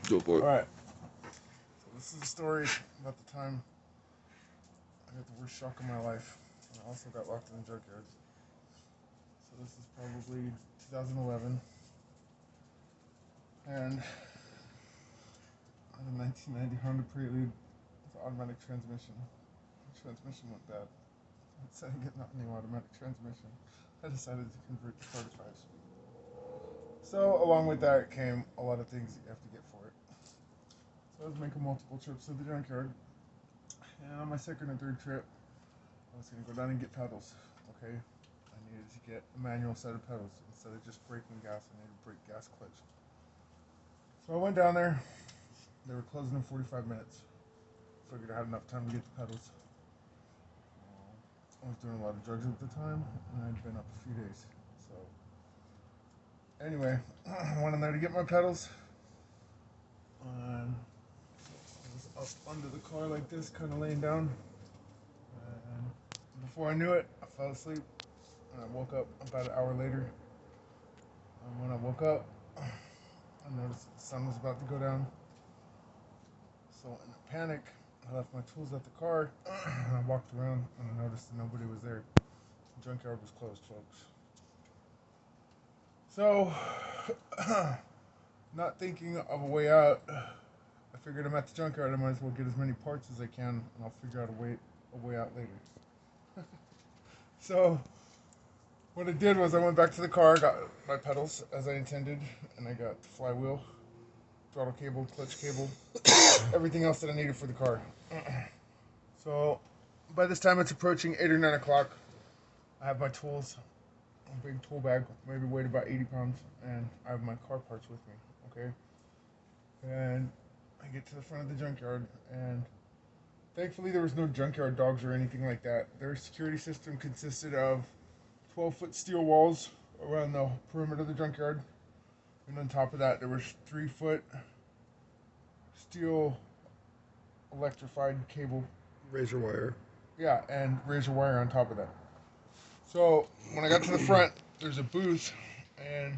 Go for it. Alright, so this is a story about the time I got the worst shock of my life. And I also got locked in the junkyard. So this is probably 2011. And I had a 1990 Honda Prelude with automatic transmission. The transmission went bad. Instead of getting a new automatic transmission, I decided to convert the car to 5-speed. So along with that came a lot of things that you have to get for it. So I was making multiple trips to the junkyard. And on my second and third trip, I was going to go down and get pedals. Okay? I needed to get a manual set of pedals. Instead of just braking gas, I needed to brake gas clutch. So I went down there. They were closing in 45 minutes. Figured I had enough time to get the pedals. I was doing a lot of drugs at the time, and I'd been up a few days. So, anyway, I went in there to get my pedals. And I was up under the car like this, kind of laying down. And before I knew it, I fell asleep. And I woke up about an hour later. And when I woke up, I noticed the sun was about to go down. So in a panic, I left my tools at the car. And I walked around and I noticed that nobody was there. The junkyard was closed, folks. So, not thinking of a way out, I figured I'm at the junkyard. I might as well get as many parts as I can, and I'll figure out a way out later. So, what I did was I went back to the car, got my pedals as I intended, and I got the flywheel, throttle cable, clutch cable, everything else that I needed for the car. So, by this time it's approaching 8 or 9 o'clock. I have my tools, a big tool bag, maybe weighed about 80 pounds, and I have my car parts with me, okay? And I get to the front of the junkyard, and thankfully there was no junkyard dogs or anything like that. Their security system consisted of 12-foot steel walls around the perimeter of the junkyard, and on top of that there was 3-foot steel electrified cable. Razor wire. Yeah, and razor wire on top of that. So when I got to the front, there's a booth, and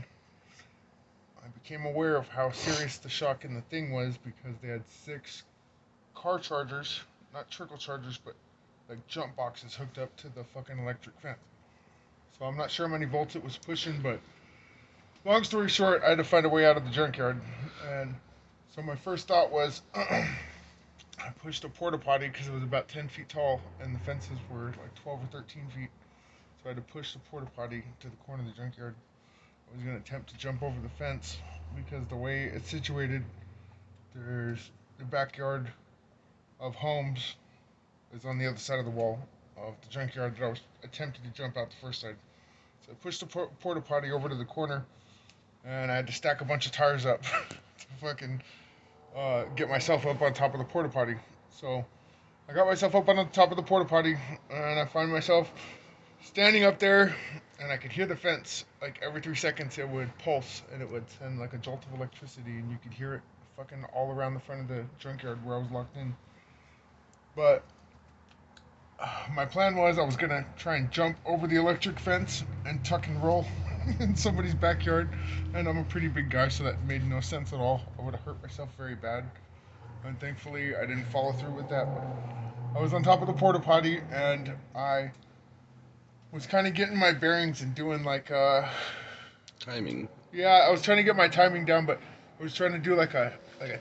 I became aware of how serious the shock in the thing was because they had 6 car chargers, not trickle chargers, but like jump boxes hooked up to the fucking electric fence. So I'm not sure how many volts it was pushing, but long story short, I had to find a way out of the junkyard. And so my first thought was I pushed a porta potty because it was about 10 feet tall and the fences were like 12 or 13 feet. So I had to push the porta potty to the corner of the junkyard. I was going to attempt to jump over the fence because the way it's situated, there's the backyard of homes is on the other side of the wall of the junkyard that I was attempting to jump out the first side. So I pushed the porta potty over to the corner, and I had to stack a bunch of tires up to fucking get myself up on top of the porta potty. So I got myself up on the top of the porta potty, and I find myself standing up there, and I could hear the fence. Like every 3 seconds, it would pulse, and it would send like a jolt of electricity, and you could hear it fucking all around the front of the junkyard where I was locked in. But my plan was I was gonna try and jump over the electric fence and tuck and roll in somebody's backyard, and I'm a pretty big guy, so that made no sense at all. I would have hurt myself very bad, and thankfully I didn't follow through with that. But I was on top of the porta potty, and I was kind of getting my bearings and doing like Timing. yeah, I was trying to get my timing down, but I was trying to do like a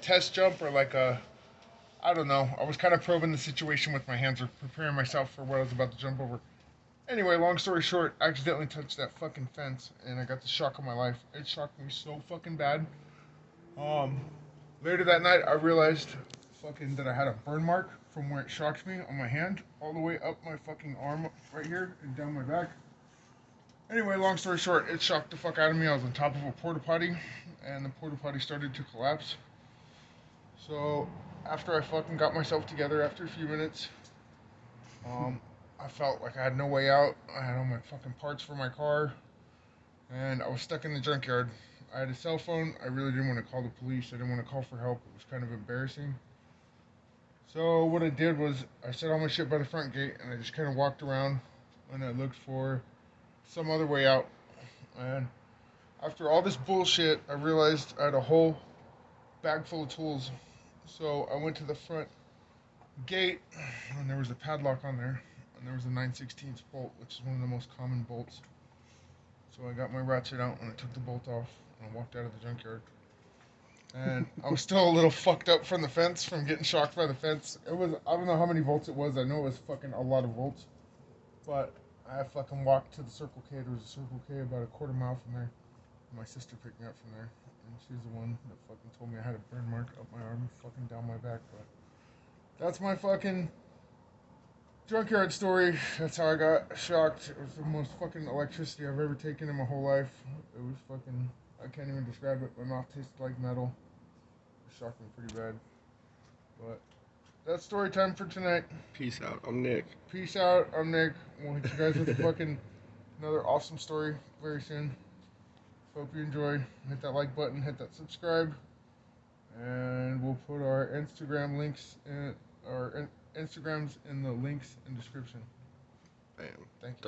test jump or like a I don't know. I was kind of probing the situation with my hands or preparing myself for what I was about to jump over. Anyway, long story short, I accidentally touched that fucking fence and I got the shock of my life. It shocked me so fucking bad. Um, Later that night, I realized fucking that I had a burn mark from where it shocked me on my hand all the way up my fucking arm right here and down my back. Anyway, long story short, it shocked the fuck out of me. I was on top of a porta potty and the porta potty started to collapse. So after I fucking got myself together after a few minutes, I felt like I had no way out. I had all my fucking parts for my car, and I was stuck in the junkyard. I had a cell phone. I really didn't want to call the police. I didn't want to call for help. It was kind of embarrassing. So what I did was I set all my shit by the front gate, and I just kind of walked around, and I looked for some other way out. And after all this bullshit, I realized I had a whole bag full of tools. So I went to the front gate, and there was a padlock on there, and there was a 9/16 bolt, which is one of the most common bolts. So I got my ratchet out and I took the bolt off and I walked out of the junkyard. And I was still a little fucked up from the fence, from getting shocked by the fence. It was, I don't know how many volts it was. I know it was fucking a lot of volts. But I fucking walked to the Circle K. There was a Circle K about a quarter mile from there. My sister picked me up from there. And she's the one that fucking told me I had a burn mark up my arm, fucking down my back. But that's my fucking junkyard story. That's how I got shocked. It was the most fucking electricity I've ever taken in my whole life. It was fucking, I can't even describe it. My mouth tasted like metal. It shocked me pretty bad. But that's story time for tonight. Peace out. I'm Nick. Peace out. I'm Nick. We'll hit you guys with fucking another awesome story very soon. Hope you enjoy. Hit that like button. Hit that subscribe. And we'll put our Instagram links in our Instagrams in the links in description. Bam. Thank you.